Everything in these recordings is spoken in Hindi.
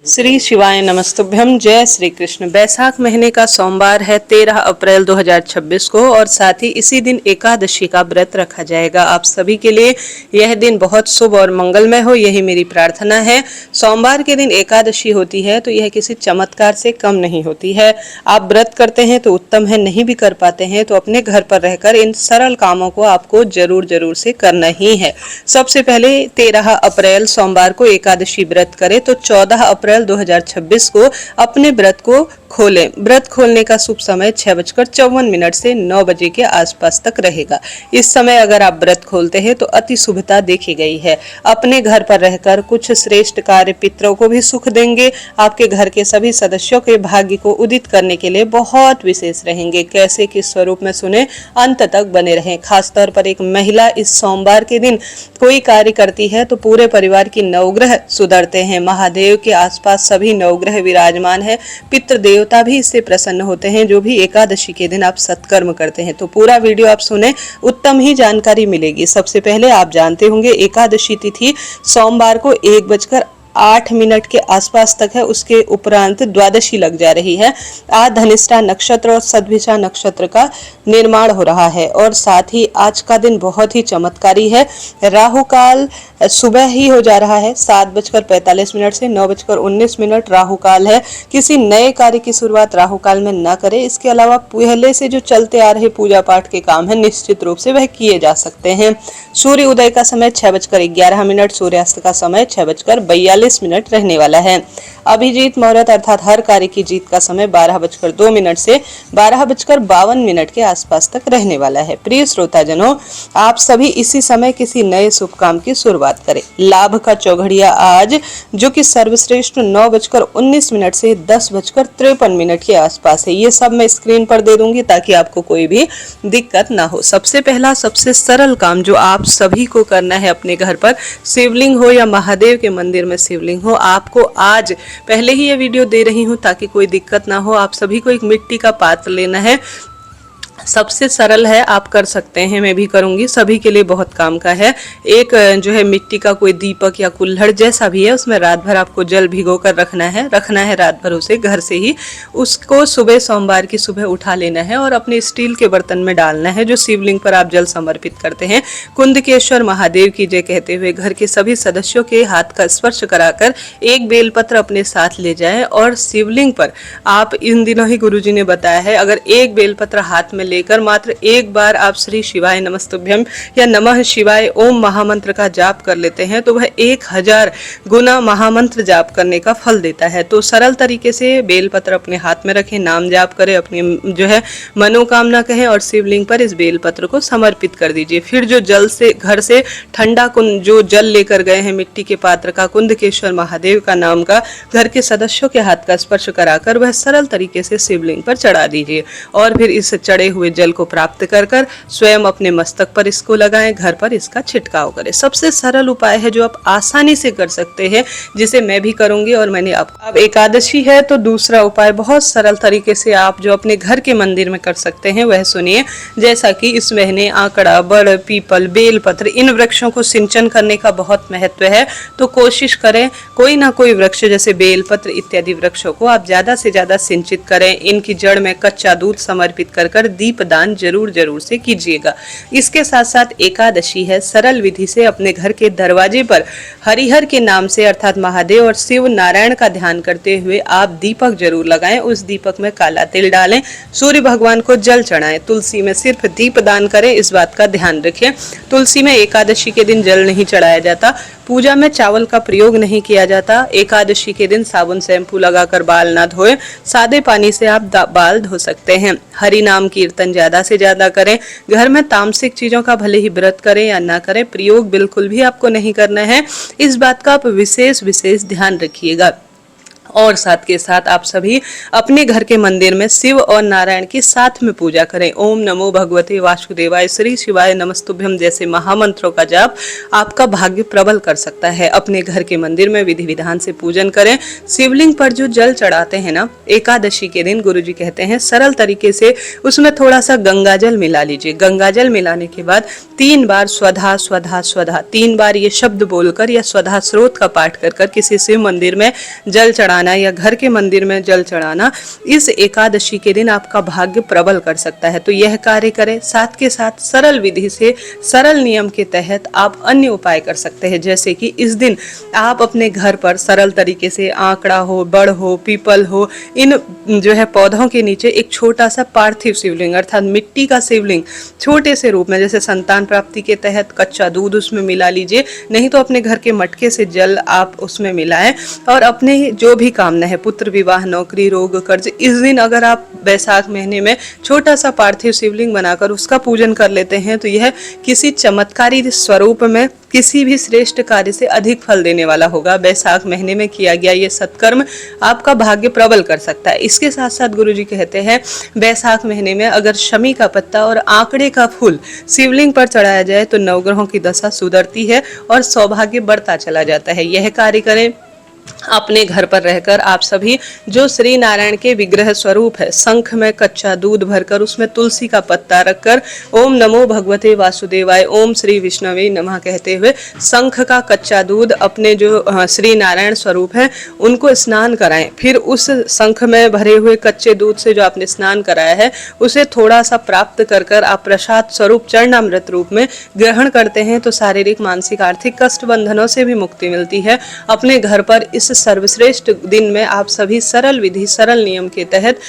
श्री शिवाय नमस्तुभ्यम। जय श्री कृष्ण। बैसाख महीने का सोमवार है 13 अप्रैल 2026 को और साथ ही इसी दिन एकादशी का व्रत रखा जाएगा। आप सभी के लिए यह दिन बहुत शुभ और मंगलमय हो, यही मेरी प्रार्थना है। सोमवार के दिन एकादशी होती है तो यह किसी चमत्कार से कम नहीं होती है। आप व्रत करते हैं तो उत्तम है, नहीं भी कर पाते हैं तो अपने घर पर रहकर इन सरल कामों को आपको जरूर जरूर से करना ही है। सबसे पहले 13 अप्रैल सोमवार को एकादशी व्रत करें तो 14 अप्रैल 2026 को अपने व्रत को खोलें। व्रत खोलने का शुभ समय 6:54 से 9 बजे के आसपास तक रहेगा। इस समय अगर आप व्रत खोलते हैं तो अति शुभता देखी गई है। अपने घर पर रहकर कुछ श्रेष्ठ कार्य पितरों को भी सुख देंगे। आपके घर के सभी सदस्यों के भाग्य को उदित करने के लिए बहुत विशेष रहेंगे। कैसे किस स्वरूप में सुने, अंत तक बने रहें। खासतौर पर एक महिला इस सोमवार के दिन कोई कार्य करती है तो पूरे परिवार की नवग्रह सुधरते हैं। महादेव के आसपास सभी नवग्रह विराजमान है। पितृ देवता भी इससे प्रसन्न होते हैं जो भी एकादशी के दिन आप सत्कर्म करते हैं। तो पूरा वीडियो आप सुने, उत्तम ही जानकारी मिलेगी। सबसे पहले आप जानते होंगे एकादशी तिथि सोमवार को 1:08 के आसपास तक है। उसके उपरांत द्वादशी लग जा रही है। आज धनिष्ठा नक्षत्र और सद्भिषा नक्षत्र का निर्माण हो रहा है और साथ ही आज का दिन बहुत ही चमत्कारी है। राहु काल सुबह ही हो जा रहा है। 7:45 से 9:19 राहु काल है। किसी नए कार्य की शुरुआत राहु काल में न करें। इसके अलावा पहले से जो चलते आ रहे पूजा पाठ के काम है निश्चित रूप से वह किए जा सकते हैं। सूर्य उदय का समय 6:11, सूर्यास्त का समय 6:42 रहने वाला है। अभिजीत मुहूर्त अर्थात हर कार्य की जीत का समय 12:02 से 12:52 के आसपास तक रहने वाला है। प्रिय श्रोताजनों, आप सभी इसी समय किसी नए शुभ काम की शुरुआत करें। लाभ का चौघड़िया आज जो कि सर्वश्रेष्ठ 9:19 से 10:53 के आसपास है। ये सब मैं स्क्रीन पर दे दूंगी ताकि आपको कोई भी दिक्कत ना हो। सबसे पहला सबसे सरल काम जो आप सभी को करना है, अपने घर पर शिवलिंग हो या महादेव के मंदिर में शिवलिंग हो, आपको आज पहले ही ये वीडियो दे रही हूँ ताकि कोई दिक्कत ना हो। आप सभी को एक मिट्टी का पात्र लेना है। सबसे सरल है, आप कर सकते हैं, मैं भी करूंगी, सभी के लिए बहुत काम का है। एक जो है मिट्टी का कोई दीपक या कुल्हड़ जैसा भी है, उसमें रात भर आपको जल भिगो कर रखना है रात भर उसे घर से ही। उसको सुबह सोमवार की सुबह उठा लेना है और अपने स्टील के बर्तन में डालना है जो शिवलिंग पर आप जल समर्पित करते हैं। कुंदकेश्वर महादेव की जय कहते हुए घर के सभी सदस्यों के हाथ का स्पर्श कराकर एक बेलपत्र अपने साथ ले जाएं और शिवलिंग पर आप इन दिनों ही गुरुजी ने बताया है, अगर एक बेलपत्र हाथ में लेकर मात्र एक बार आप श्री शिवाय नमस्तुभ्यम या नमः शिवाय ओम महामंत्र का जाप कर लेते हैं तो वह 1000 गुना महामंत्र जाप करने का फल देता है। तो सरल तरीके से बेलपत्र अपने हाथ में रखें, नाम जाप करें, अपनी जो है मनोकामना कहें और शिवलिंग पर इस बेलपत्र को समर्पित कर दीजिए। फिर जो जल से घर से ठंडा कुंड जो जल लेकर गए हैं मिट्टी के पात्र का, कुंदकेश्वर महादेव का नाम का, घर के सदस्यों के हाथ का स्पर्श कराकर वह सरल तरीके से शिवलिंग पर चढ़ा दीजिए और फिर इस चढ़े हुए जल को प्राप्त कर स्वयं अपने मस्तक पर इसको लगाएं, घर पर इसका छिड़काव करें। सबसे सरल उपाय है जो आप आसानी से कर सकते हैं, जिसे मैं भी करूंगी और मैंने अब एकादशी है तो दूसरा उपाय बहुत सरल तरीके से आप जो अपने घर के मंदिर में कर सकते हैं वह सुनिए। जैसा कि इस महीने आंकड़ा, बड़, पीपल, बेलपत्र इन वृक्षों को सिंचन करने का बहुत महत्व है। तो कोशिश करें कोई ना कोई वृक्ष जैसे बेलपत्र इत्यादि वृक्षों को आप ज्यादा से ज्यादा सिंचित करें। इनकी जड़ में कच्चा दूध समर्पित कर दीप दान जरूर से कीजिएगा। इसके साथ साथ एकादशी है, सरल विधि से अपने घर के दरवाजे पर हरिहर के नाम से अर्थात महादेव और शिव नारायण का ध्यान करते हुए आप दीपक जरूर लगाएं। उस दीपक में काला तिल डालें, सूर्य भगवान को जल चढ़ाएं। तुलसी में सिर्फ दीप दान करें, इस बात का ध्यान रखें। तुलसी में एकादशी के दिन जल नहीं चढ़ाया जाता। पूजा में चावल का प्रयोग नहीं किया जाता। एकादशी के दिन साबुन शैम्पू लगाकर बाल ना धोएं, सादे पानी से आप बाल धो सकते हैं। हरि नाम कीर्तन ज्यादा से ज्यादा करें। घर में तामसिक चीजों का भले ही व्रत करें या ना करें, प्रयोग बिल्कुल भी आपको नहीं करना है। इस बात का आप विशेष ध्यान रखिएगा। और साथ के साथ आप सभी अपने घर के मंदिर में शिव और नारायण की साथ में पूजा करें। ओम नमो भगवते वासुदेवाय, श्री शिवाय नमस्तुभ्यम जैसे महामंत्रों का जाप आपका भाग्य प्रबल कर सकता है। अपने घर के मंदिर में विधि विधान से पूजन करें। शिवलिंग पर जो जल चढ़ाते हैं ना, एकादशी के दिन गुरुजी कहते हैं सरल तरीके से उसमें थोड़ा सा गंगा जल मिला लीजिए। गंगा जल मिलाने के बाद 3 बार स्वधा स्वधा स्वधा 3 बार ये शब्द बोलकर या स्वधा स्रोत का पाठ कर किसी शिव मंदिर में जल चढ़ाना या घर के मंदिर में जल चढ़ाना इस एकादशी के दिन आपका भाग्य प्रबल कर सकता है। तो यह कार्य करें। साथ के साथ सरल विधि से, सरल नियम के तहत आप अन्य उपाय कर सकते हैं। जैसे कि इस दिन आप अपने घर पर सरल तरीके से आंकड़ा हो, बड़ हो, पीपल हो, इन जो है पौधों के नीचे एक छोटा सा पार्थिव शिवलिंग अर्थात मिट्टी का शिवलिंग छोटे से रूप में, जैसे संतान प्राप्ति के तहत कच्चा दूध उसमें मिला लीजिए, नहीं तो अपने घर के मटके से जल आप उसमें मिलाएं और अपने जो भी कामना है, पुत्र विवाह, नौकरी, रोग, कर्ज, इस दिन अगर आप बैसाख महीने में छोटा सा पार्थिव शिवलिंग बनाकर उसका पूजन कर लेते हैं तो यह किसी चमत्कारी स्वरूप में किसी भी श्रेष्ठ कार्य से अधिक फल देने वाला होगा। बैसाख महीने में किया गया ये सत्कर्म आपका भाग्य प्रबल कर सकता है। इसके साथ साथ गुरुजी कहते हैं बैसाख महीने में अगर शमी का पत्ता और आंकड़े का फूल शिवलिंग पर चढ़ाया जाए तो नवग्रहों की दशा सुधरती है और सौभाग्य बढ़ता चला जाता है। यह कार्य करें। अपने घर पर रहकर आप सभी जो श्री नारायण के विग्रह स्वरूप है, शंख में कच्चा दूध भरकर उसमें तुलसी का पत्ता रखकर ओम नमो भगवते वासुदेवाय, ओम श्री विष्णवे नमः कहते हुए शंख का कच्चा दूध अपने जो श्री नारायण स्वरूप है उनको स्नान कराएं। फिर उस शंख में भरे हुए कच्चे दूध से जो आपने स्नान कराया है उसे थोड़ा सा प्राप्त कर कर आप प्रसाद स्वरूप चरणामृत रूप में ग्रहण करते हैं तो शारीरिक, मानसिक, आर्थिक कष्ट बंधनों से भी मुक्ति मिलती है। अपने घर पर इस सर्वश्रेष्ठ दिन में आप सभी सरल विधि, सरल नियम के तहत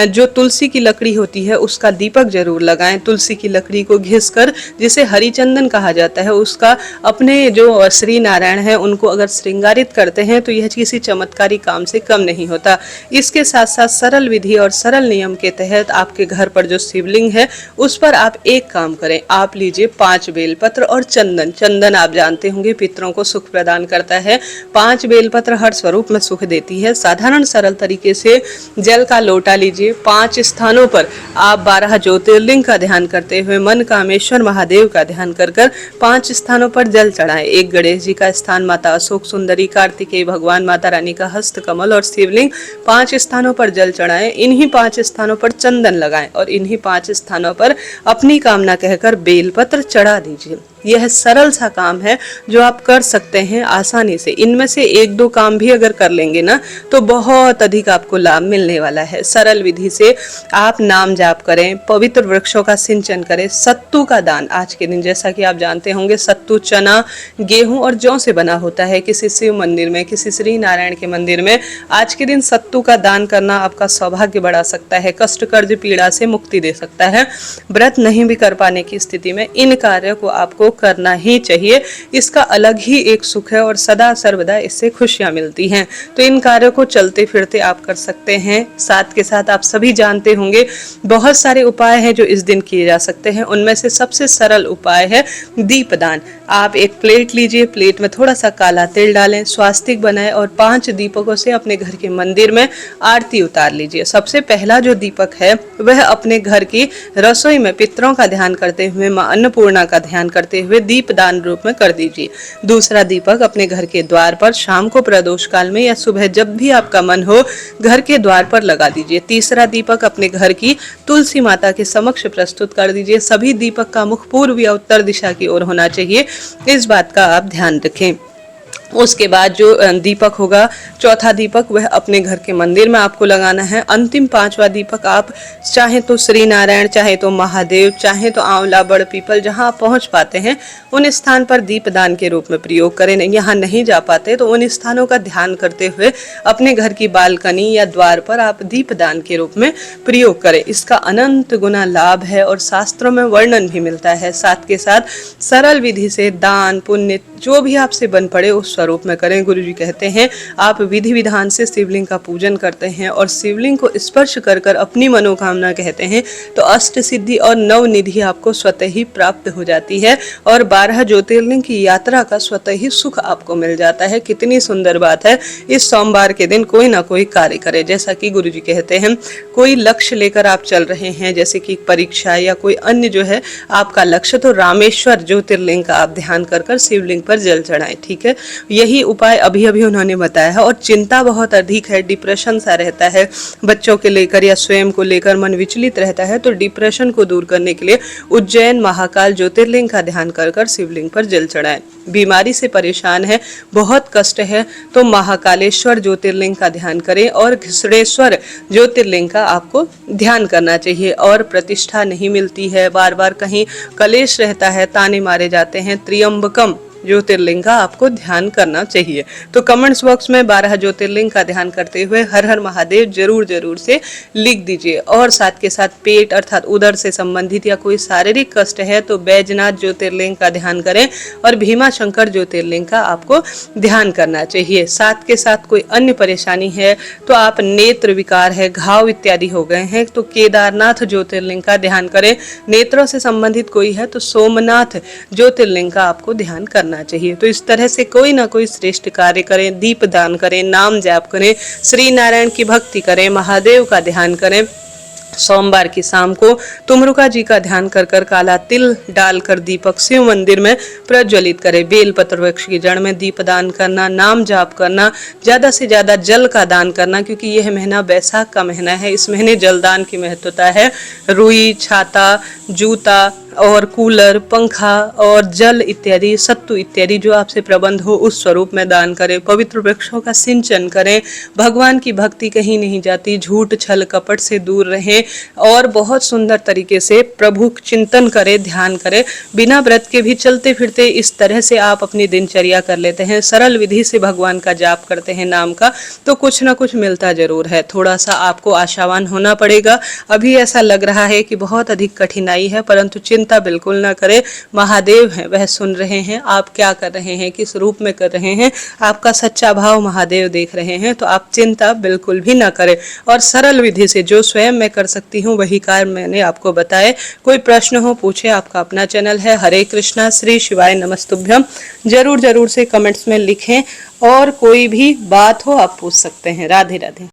जो तुलसी की लकड़ी होती है उसका दीपक जरूर लगाएं। तुलसी की लकड़ी को घिस कर, जिसे हरिचंदन कहा जाता है, उसका अपने जो श्री नारायण है उनको अगर श्रृंगारित करते हैं तो यह किसी चमत्कारी काम से कम नहीं होता। इसके साथ साथ सरल विधि और सरल नियम के तहत आपके घर पर जो शिवलिंग है उस पर आप एक काम करें। आप लीजिए 5 बेलपत्र और चंदन। चंदन आप जानते होंगे पितरों को सुख प्रदान करता है। 5 बेलपत्र हर स्वरूप में सुख देती है। साधारण सरल तरीके से जल का लोटा लीजिए। 5 स्थानों पर आप 12 ज्योतिर्लिंग का ध्यान करते हुए मन कामेश्वर महादेव का ध्यान कर 5 स्थानों पर जल चढ़ाएं। एक गणेश जी का स्थान, माता अशोक सुंदरी, कार्तिकेय भगवान, माता रानी का हस्त कमल और शिवलिंग 5 स्थानों पर जल चढ़ाएं। इन्हीं 5 स्थानों पर चंदन लगाएं और इन्हीं 5 स्थानों पर अपनी कामना कहकर बेलपत्र चढ़ा दीजिए। यह सरल सा काम है जो आप कर सकते हैं आसानी से। इनमें से 1-2 काम भी अगर कर लेंगे ना तो बहुत अधिक आपको लाभ मिलने वाला है। सरल विधि से आप नाम जाप करें, पवित्र वृक्षों का सिंचन करें, सत्तू का दान आज के दिन, जैसा कि आप जानते होंगे सत्तू चना, गेहूं और जौ से बना होता है। किसी शिव मंदिर में, किसी श्री नारायण के मंदिर में आज के दिन सत्तू का दान करना आपका सौभाग्य बढ़ा सकता है, कष्ट कर्ज पीड़ा से मुक्ति दे सकता है। व्रत नहीं भी कर पाने की स्थिति में इन कार्यों को आपको करना ही चाहिए। इसका अलग ही एक सुख है और सदा सर्वदा इससे खुशियां मिलती हैं। तो इन कार्यों को चलते फिरते आप कर सकते हैं। साथ के साथ आप सभी जानते होंगे बहुत सारे उपाय हैं जो इस दिन किए जा सकते हैं। उनमें से सबसे सरल उपाय है दीपदान। आप एक प्लेट लीजिए, प्लेट में थोड़ा सा काला तिल डालें, स्वास्तिक बनाएं और 5 दीपकों से अपने घर के मंदिर में आरती उतार लीजिए। सबसे पहला जो दीपक है वह अपने घर की रसोई में पितरों का ध्यान करते हुए, मां अन्नपूर्णा का ध्यान करते हुए दीपदान रूप में कर दीजिए। दूसरा दीपक अपने घर के द्वार पर शाम को प्रदोष काल में या सुबह जब भी आपका मन हो घर के द्वार पर लगा दीजिए। तीसरा दीपक अपने घर की तुलसी माता के समक्ष प्रस्तुत कर दीजिए। सभी दीपक का मुख पूर्व या उत्तर दिशा की ओर होना चाहिए, इस बात का आप ध्यान रखें। उसके बाद जो दीपक होगा, चौथा दीपक, वह अपने घर के मंदिर में आपको लगाना है। अंतिम 5वां दीपक आप चाहे तो श्री नारायण, चाहे तो महादेव, चाहे तो आंवला, बड़ पीपल, जहां आप पहुंच पाते हैं उन स्थान पर दीपदान के रूप में प्रयोग करें। यहाँ नहीं जा पाते तो उन स्थानों का ध्यान करते हुए अपने घर की बालकनी या द्वार पर आप दीपदान के रूप में प्रयोग करें। इसका अनंत गुना लाभ है और शास्त्रों में वर्णन भी मिलता है। साथ के साथ सरल विधि से दान पुण्य जो भी आपसे बन पड़े उस स्वरूप में करें। गुरु जी कहते हैं आप विधि विधान से शिवलिंग का पूजन करते हैं और शिवलिंग को स्पर्श कर कर अपनी मनोकामना कहते हैं तो अष्ट सिद्धि और नव निधि आपको स्वतः ही प्राप्त हो जाती है और 12 ज्योतिर्लिंग की यात्रा का स्वतः ही सुख आपको मिल जाता है। कितनी सुंदर बात है। इस सोमवार के दिन कोई ना कोई कार्य करें। जैसा कि गुरु जी कहते हैं कोई लक्ष्य लेकर आप चल रहे हैं, जैसे कि परीक्षा या कोई अन्य जो है आपका लक्ष्य, तो रामेश्वर ज्योतिर्लिंग का आप ध्यान कर कर शिवलिंग पर जल चढ़ाएं। ठीक है, यही उपाय अभी अभी उन्होंने बताया है। और चिंता बहुत अधिक है, डिप्रेशन सा रहता है, बच्चों के लेकर या स्वयं को लेकर मन विचलित रहता है, तो डिप्रेशन को दूर करने के लिए उज्जैन महाकाल ज्योतिर्लिंग का ध्यान कर कर शिवलिंग पर जल चढ़ाएं। बीमारी से परेशान है, बहुत कष्ट है, तो महाकालेश्वर ज्योतिर्लिंग का ध्यान करें और घृष्णेश्वर ज्योतिर्लिंग का आपको ध्यान करना चाहिए। और प्रतिष्ठा नहीं मिलती है, बार बार कहीं कलेश रहता है, ताने मारे जाते हैं, त्र्यंबकम ज्योतिर्लिंग का आपको ध्यान करना चाहिए। तो कमेंट्स बॉक्स में 12 ज्योतिर्लिंग का ध्यान करते हुए हर हर महादेव जरूर जरूर से लिख दीजिए। और साथ के साथ पेट अर्थात उदर से संबंधित या कोई शारीरिक कष्ट है तो बैजनाथ ज्योतिर्लिंग का ध्यान करें और भीमा शंकर ज्योतिर्लिंग का आपको ध्यान करना चाहिए। साथ के साथ कोई अन्य परेशानी है तो आप नेत्र विकार है, घाव इत्यादि हो गए हैं तो केदारनाथ ज्योतिर्लिंग का ध्यान करें। नेत्रों से संबंधित कोई है तो सोमनाथ ज्योतिर्लिंग का आपको ध्यान करना चाहिए। तो इस तरह से कोई ना कोई श्रेष्ठ कार्य करें, दीप दान करें, नाम जाप करें, श्री नारायण की भक्ति करें, महादेव का ध्यान करें। सोमवार की शाम को तुमरुका जी का ध्यान कर कर काला तिल डालकर दीपक शिव मंदिर में प्रज्वलित करें। बेल पत्र वृक्ष की जड़ में दीप दान करना, नाम जाप करना, ज्यादा से ज्यादा जल का दान करना, क्योंकि यह महीना बैसाख का महीना है। इस महीने जलदान की महत्वता है। रुई, छाता, जूता और कूलर, पंखा और जल इत्यादि, सत्तू इत्यादि जो आपसे प्रबंध हो उस स्वरूप में दान करें। पवित्र वृक्षों का सिंचन करें। भगवान की भक्ति कहीं नहीं जाती, झूठ छल कपट से दूर रहें और बहुत सुंदर तरीके से प्रभु चिंतन करें, ध्यान करें। बिना व्रत के भी चलते फिरते इस तरह से आप अपनी दिनचर्या कर लेते हैं, सरल विधि से भगवान का जाप करते हैं नाम का, तो कुछ ना कुछ मिलता जरूर है। थोड़ा सा आपको आशावान होना पड़ेगा। अभी ऐसा लग रहा है कि बहुत अधिक कठिनाई है, परंतु चिंता बिल्कुल ना करें। महादेव हैं, वह सुन रहे हैं आप क्या कर रहे हैं, किस रूप में कर रहे हैं, आपका सच्चा भाव महादेव देख रहे हैं। तो आप चिंता बिल्कुल भी ना करें और सरल विधि से जो स्वयं मैं कर सकती हूँ वही कार्य मैंने आपको बताए। कोई प्रश्न हो पूछे, आपका अपना चैनल है। हरे कृष्णा, श्री शिवाय नमस्तुभ्यम। जरूर जरूर से कमेंट्स में लिखें और कोई भी बात हो आप पूछ सकते हैं। राधे राधे।